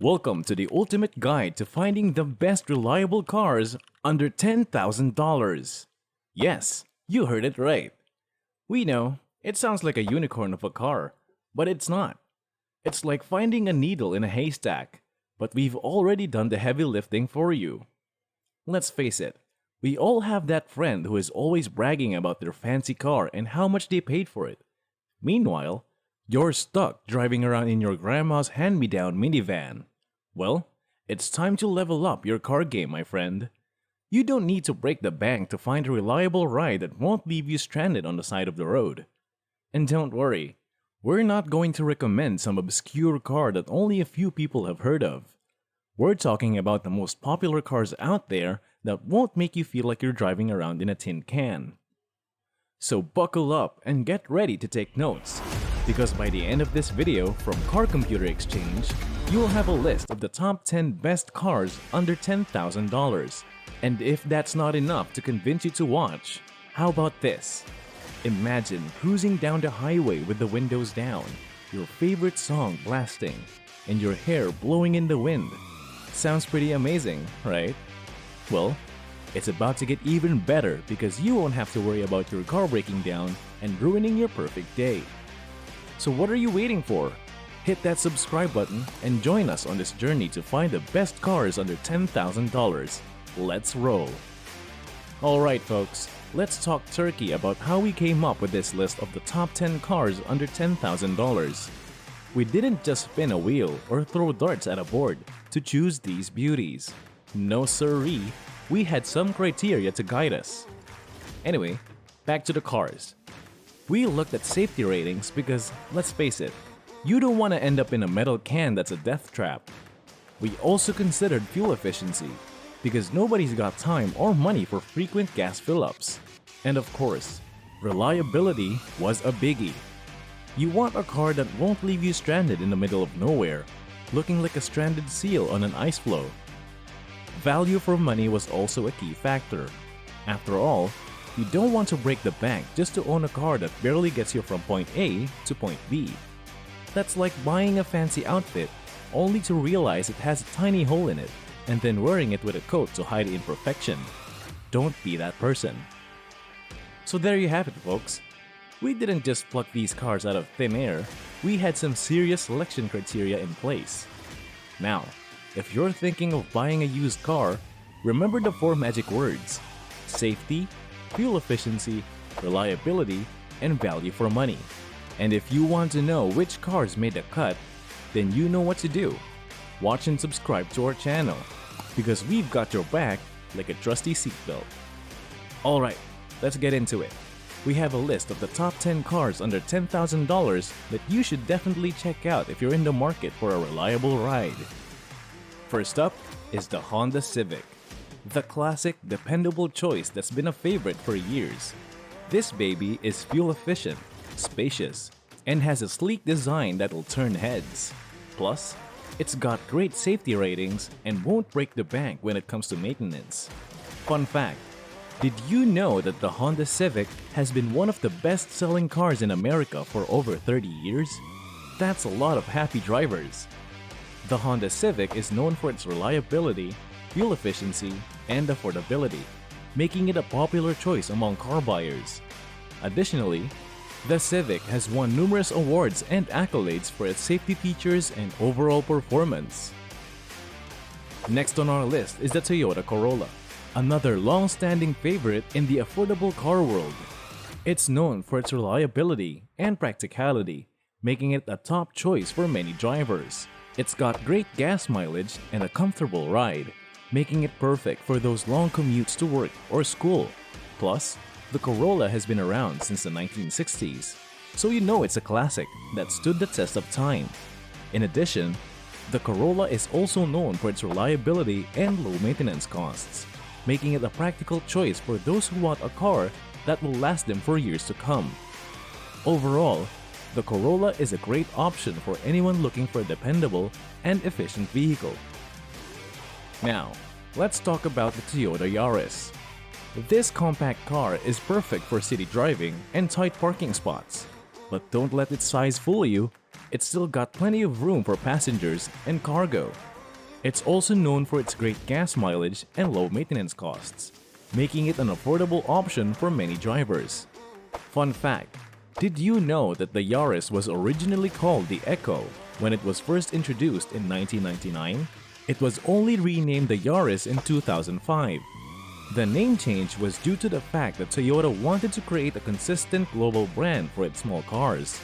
Welcome to the ultimate guide to finding the best reliable cars under $10,000. Yes, you heard it right. We know, it sounds like a unicorn of a car, but it's not. It's like finding a needle in a haystack, but we've already done the heavy lifting for you. Let's face it, we all have that friend who is always bragging about their fancy car and how much they paid for it. Meanwhile, you're stuck driving around in your grandma's hand-me-down minivan. Well, it's time to level up your car game, my friend. You don't need to break the bank to find a reliable ride that won't leave you stranded on the side of the road. And don't worry, we're not going to recommend some obscure car that only a few people have heard of. We're talking about the most popular cars out there that won't make you feel like you're driving around in a tin can. So buckle up and get ready to take notes, because by the end of this video from Car Computer Exchange, you'll have a list of the top 10 best cars under $10,000. And if that's not enough to convince you to watch, how about this? Imagine cruising down the highway with the windows down, your favorite song blasting, and your hair blowing in the wind. Sounds pretty amazing, right? Well, it's about to get even better because you won't have to worry about your car breaking down and ruining your perfect day. So what are you waiting for? Hit that subscribe button and join us on this journey to find the best cars under $10,000. Let's roll! Alright folks, let's talk turkey about how we came up with this list of the top 10 cars under $10,000. We didn't just spin a wheel or throw darts at a board to choose these beauties. No siree, we had some criteria to guide us. Anyway, back to the cars. We looked at safety ratings because, let's face it, you don't want to end up in a metal can that's a death trap. We also considered fuel efficiency, because nobody's got time or money for frequent gas fill-ups. And of course, reliability was a biggie. You want a car that won't leave you stranded in the middle of nowhere, looking like a stranded seal on an ice floe. Value for money was also a key factor. After all, you don't want to break the bank just to own a car that barely gets you from point A to point B. That's like buying a fancy outfit only to realize it has a tiny hole in it and then wearing it with a coat to hide imperfection. Don't be that person. So there you have it, folks. We didn't just pluck these cars out of thin air, we had some serious selection criteria in place. Now, if you're thinking of buying a used car, remember the 4 magic words: safety, fuel efficiency, reliability, and value for money. And if you want to know which cars made the cut, then you know what to do. Watch and subscribe to our channel, because we've got your back like a trusty seatbelt. Alright, let's get into it. We have a list of the top 10 cars under $10,000 that you should definitely check out if you're in the market for a reliable ride. First up is the Honda Civic, the classic, dependable choice that's been a favorite for years. This baby is fuel efficient, spacious, and has a sleek design that'll turn heads. Plus, it's got great safety ratings and won't break the bank when it comes to maintenance. Fun fact, did you know that the Honda Civic has been one of the best-selling cars in America for over 30 years? That's a lot of happy drivers. The Honda Civic is known for its reliability, fuel efficiency, and affordability, making it a popular choice among car buyers. Additionally, the Civic has won numerous awards and accolades for its safety features and overall performance. Next on our list is the Toyota Corolla, another long-standing favorite in the affordable car world. It's known for its reliability and practicality, making it a top choice for many drivers. It's got great gas mileage and a comfortable ride, making it perfect for those long commutes to work or school. Plus, the Corolla has been around since the 1960s, so you know it's a classic that stood the test of time. In addition, the Corolla is also known for its reliability and low maintenance costs, making it a practical choice for those who want a car that will last them for years to come. Overall, the Corolla is a great option for anyone looking for a dependable and efficient vehicle. Now, let's talk about the Toyota Yaris. This compact car is perfect for city driving and tight parking spots. But don't let its size fool you, it's still got plenty of room for passengers and cargo. It's also known for its great gas mileage and low maintenance costs, making it an affordable option for many drivers. Fun fact, did you know that the Yaris was originally called the Echo when it was first introduced in 1999? It was only renamed the Yaris in 2005. The name change was due to the fact that Toyota wanted to create a consistent global brand for its small cars.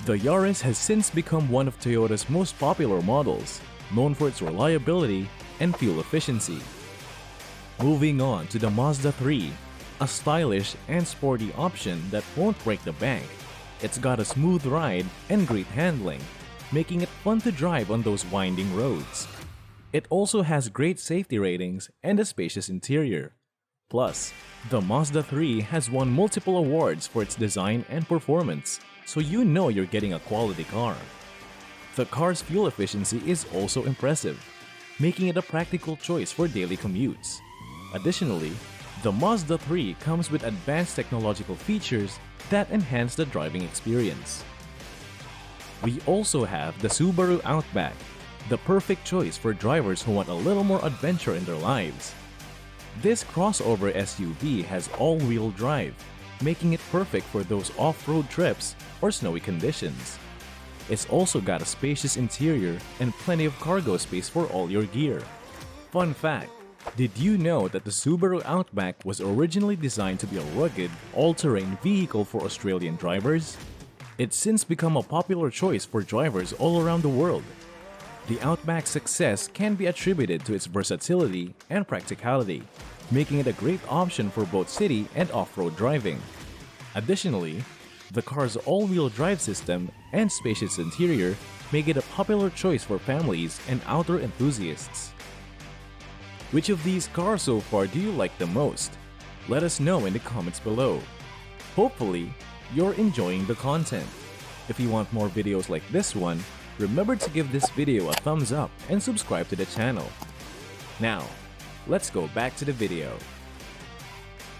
The Yaris has since become one of Toyota's most popular models, known for its reliability and fuel efficiency. Moving on to the Mazda 3, a stylish and sporty option that won't break the bank. It's got a smooth ride and great handling, making it fun to drive on those winding roads. It also has great safety ratings and a spacious interior. Plus, the Mazda 3 has won multiple awards for its design and performance, so you know you're getting a quality car. The car's fuel efficiency is also impressive, making it a practical choice for daily commutes. Additionally, the Mazda 3 comes with advanced technological features that enhance the driving experience. We also have the Subaru Outback, the perfect choice for drivers who want a little more adventure in their lives. This crossover SUV has all-wheel drive, making it perfect for those off-road trips or snowy conditions. It's also got a spacious interior and plenty of cargo space for all your gear. Fun fact, did you know that the Subaru Outback was originally designed to be a rugged, all-terrain vehicle for Australian drivers? It's since become a popular choice for drivers all around the world. The Outback's success can be attributed to its versatility and practicality, making it a great option for both city and off-road driving. Additionally, the car's all-wheel drive system and spacious interior make it a popular choice for families and outdoor enthusiasts. Which of these cars so far do you like the most? Let us know in the comments below. Hopefully, you're enjoying the content. If you want more videos like this one, remember to give this video a thumbs up and subscribe to the channel. Now, let's go back to the video.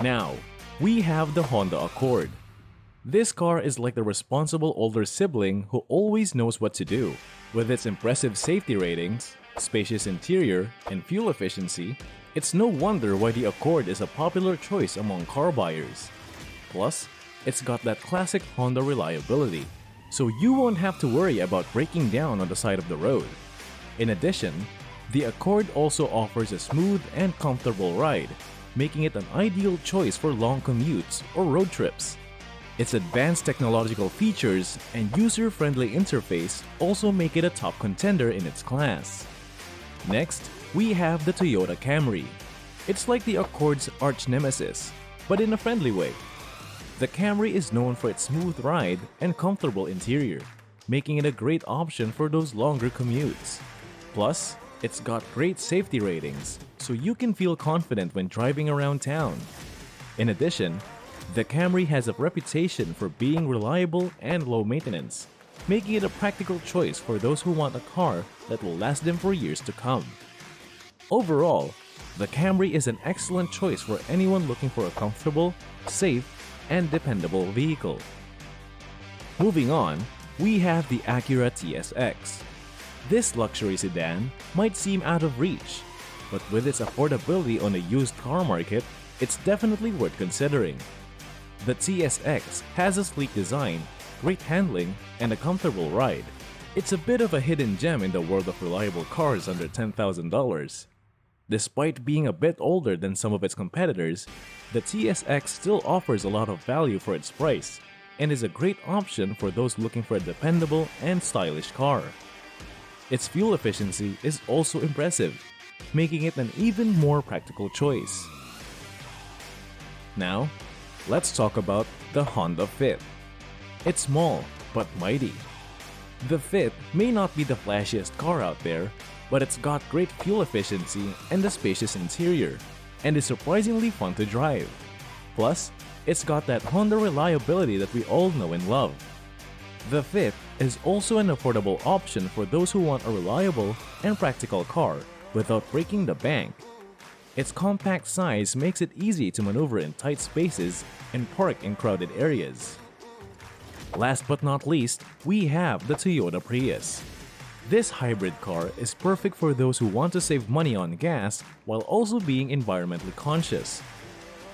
Now, we have the Honda Accord. This car is like the responsible older sibling who always knows what to do. With its impressive safety ratings, spacious interior, and fuel efficiency, it's no wonder why the Accord is a popular choice among car buyers. Plus, it's got that classic Honda reliability, so you won't have to worry about breaking down on the side of the road. In addition, the Accord also offers a smooth and comfortable ride, making it an ideal choice for long commutes or road trips. Its advanced technological features and user-friendly interface also make it a top contender in its class. Next, we have the Toyota Camry. It's like the Accord's arch nemesis, but in a friendly way. The Camry is known for its smooth ride and comfortable interior, making it a great option for those longer commutes. Plus, it's got great safety ratings, so you can feel confident when driving around town. In addition, the Camry has a reputation for being reliable and low maintenance, making it a practical choice for those who want a car that will last them for years to come. Overall, the Camry is an excellent choice for anyone looking for a comfortable, safe, and dependable vehicle. Moving on, we have the Acura TSX. This luxury sedan might seem out of reach, but with its affordability on the used car market, it's definitely worth considering. The TSX has a sleek design, great handling, and a comfortable ride. It's a bit of a hidden gem in the world of reliable cars under $10,000. Despite being a bit older than some of its competitors, the TSX still offers a lot of value for its price and is a great option for those looking for a dependable and stylish car. Its fuel efficiency is also impressive, making it an even more practical choice. Now, let's talk about the Honda Fit. It's small but mighty. The Fit may not be the flashiest car out there, but it's got great fuel efficiency and a spacious interior, and is surprisingly fun to drive. Plus, it's got that Honda reliability that we all know and love. The Fit is also an affordable option for those who want a reliable and practical car without breaking the bank. Its compact size makes it easy to maneuver in tight spaces and park in crowded areas. Last but not least, we have the Toyota Prius. This hybrid car is perfect for those who want to save money on gas while also being environmentally conscious.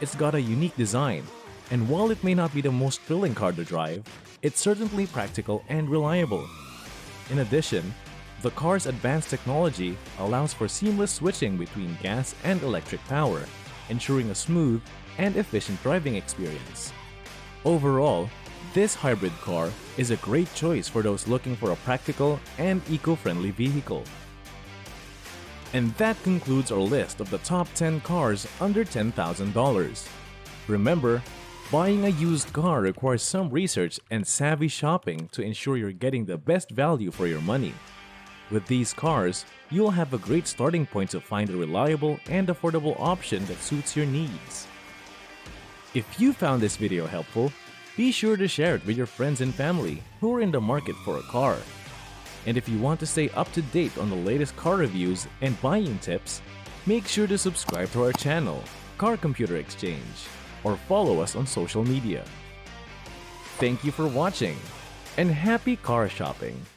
It's got a unique design, and while it may not be the most thrilling car to drive, it's certainly practical and reliable. In addition, the car's advanced technology allows for seamless switching between gas and electric power, ensuring a smooth and efficient driving experience. Overall, this hybrid car is a great choice for those looking for a practical and eco-friendly vehicle. And that concludes our list of the top 10 cars under $10,000. Remember, buying a used car requires some research and savvy shopping to ensure you're getting the best value for your money. With these cars, you'll have a great starting point to find a reliable and affordable option that suits your needs. If you found this video helpful, be sure to share it with your friends and family who are in the market for a car. And if you want to stay up to date on the latest car reviews and buying tips, make sure to subscribe to our channel, Car Computer Exchange, or follow us on social media. Thank you for watching, and happy car shopping!